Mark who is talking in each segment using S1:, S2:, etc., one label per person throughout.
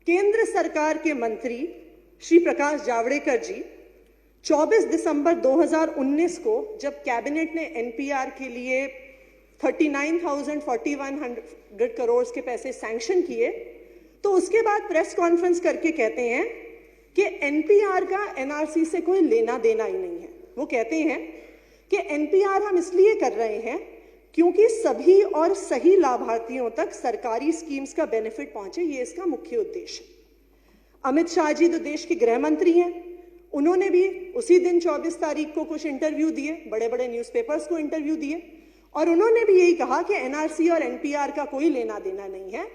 S1: केंद्र सरकार के मंत्री श्री प्रकाश जावड़ेकर जी 24 दिसंबर 2019 को जब कैबिनेट ने एनपीआर के लिए 39,4100 करोड़ के पैसे सैंक्शन किए, तो उसके बाद प्रेस कॉन्फ्रेंस करके कहते हैं कि एनपीआर का एनआरसी से कोई लेना देना ही नहीं है। वो कहते हैं कि एनपीआर हम इसलिए कर रहे हैं क्योंकि सभी और सही लाभार्थियों तक सरकारी स्कीम्स का बेनिफिट पहुंचे, ये इसका मुख्य उद्देश्य है। अमित शाह जी जो देश के गृह मंत्री हैं, उन्होंने भी उसी दिन 24 तारीख को कुछ इंटरव्यू दिए, बड़े बड़े न्यूज़पेपर्स को इंटरव्यू दिए, और उन्होंने भी यही कहा कि एनआरसी और एनपीआर का कोई लेना देना नहीं है।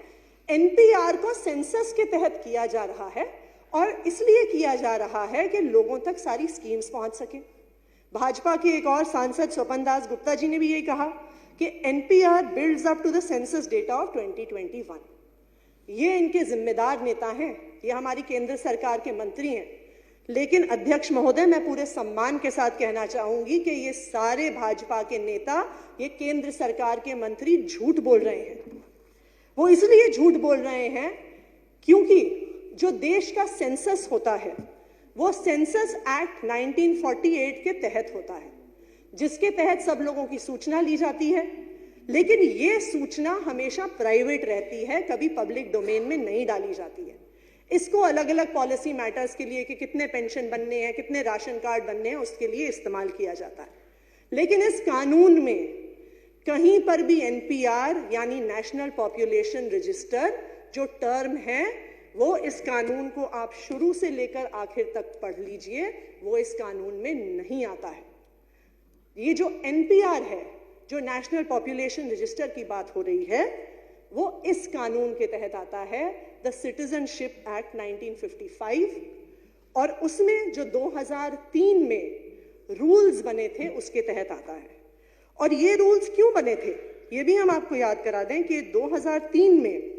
S1: एनपीआर को सेंसस के तहत किया जा रहा है और इसलिए किया जा रहा है कि लोगों तक सारी स्कीम्स पहुंच सके। भाजपा के एक और सांसद स्वपन दास गुप्ता जी ने भी यही कहा कि NPR builds up to the census data of 2021। ये इनके जिम्मेदार नेता हैं, ये हमारी केंद्र सरकार के मंत्री हैं। लेकिन अध्यक्ष महोदय, मैं पूरे सम्मान के साथ कहना चाहूंगी कि ये सारे भाजपा के नेता, ये केंद्र सरकार के मंत्री झूठ बोल रहे हैं। वो इसलिए झूठ बोल रहे हैं क्योंकि जो देश का सेंसस होता है वो सेंसस एक्ट 1948 के तहत होता है, जिसके तहत सब लोगों की सूचना ली जाती है। लेकिन ये सूचना हमेशा प्राइवेट रहती है, कभी पब्लिक डोमेन में नहीं डाली जाती है। इसको अलग अलग पॉलिसी मैटर्स के लिए कि कितने पेंशन बनने हैं, कितने राशन कार्ड बनने हैं, उसके लिए इस्तेमाल किया जाता है। लेकिन इस कानून में कहीं पर भी एनपीआर यानी नेशनल पॉपुलेशन रजिस्टर जो टर्म है, वो इस कानून को आप शुरू से लेकर आखिर तक पढ़ लीजिए, वो इस कानून में नहीं आता है। ये जो एनपीआर है, जो नेशनल पॉपुलेशन रजिस्टर की बात हो रही है, वो इस कानून के तहत आता है, द सिटीजनशिप एक्ट 1955, और उसमें जो 2003 में रूल्स बने थे उसके तहत आता है। और ये रूल्स क्यों बने थे ये भी हम आपको याद करा दें कि 2003 में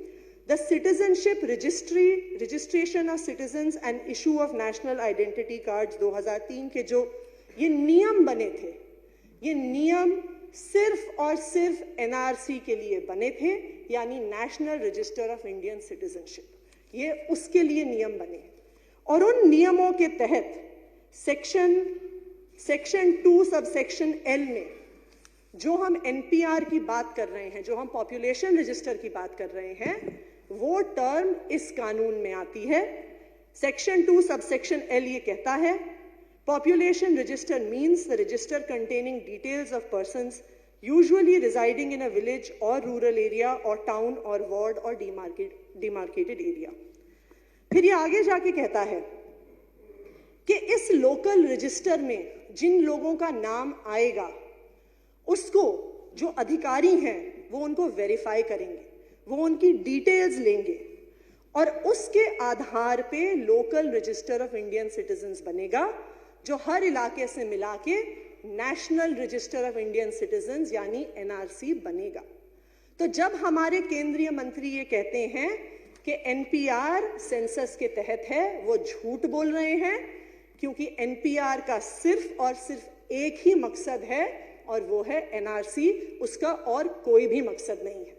S1: the citizenship registration of citizens and issue of national identity cards 2003 के जो ये नियम बने थे, ये नियम सिर्फ और सिर्फ एनआरसी के लिए बने थे, यानी national register of Indian citizenship, ये उसके लिए नियम बने। और उन नियमों के तहत सेक्शन 2 सब सेक्शन एल में जो हम एनपीआर की बात कर रहे हैं, जो हम पॉपुलेशन रजिस्टर की बात कर रहे हैं, वो टर्म इस कानून में आती है। सेक्शन 2 सब सेक्शन एल ये कहता है, population register means the register containing details of persons usually residing in a village or rural area or town or ward or demarcated area। फिर ये आगे जाके कहता है कि इस लोकल रजिस्टर में जिन लोगों का नाम आएगा उसको जो अधिकारी हैं वो उनको वेरीफाई करेंगे, वो उनकी डिटेल्स लेंगे और उसके आधार पे local register of Indian citizens बनेगा, जो हर इलाके से मिला के national register of Indian citizens यानी एनआरसी बनेगा। तो जब हमारे केंद्रीय मंत्री ये कहते हैं कि एनपीआर सेंसस के तहत है, वो झूठ बोल रहे हैं, क्योंकि एनपीआर का सिर्फ और सिर्फ एक ही मकसद है और वो है एनआरसी, उसका और कोई भी मकसद नहीं है।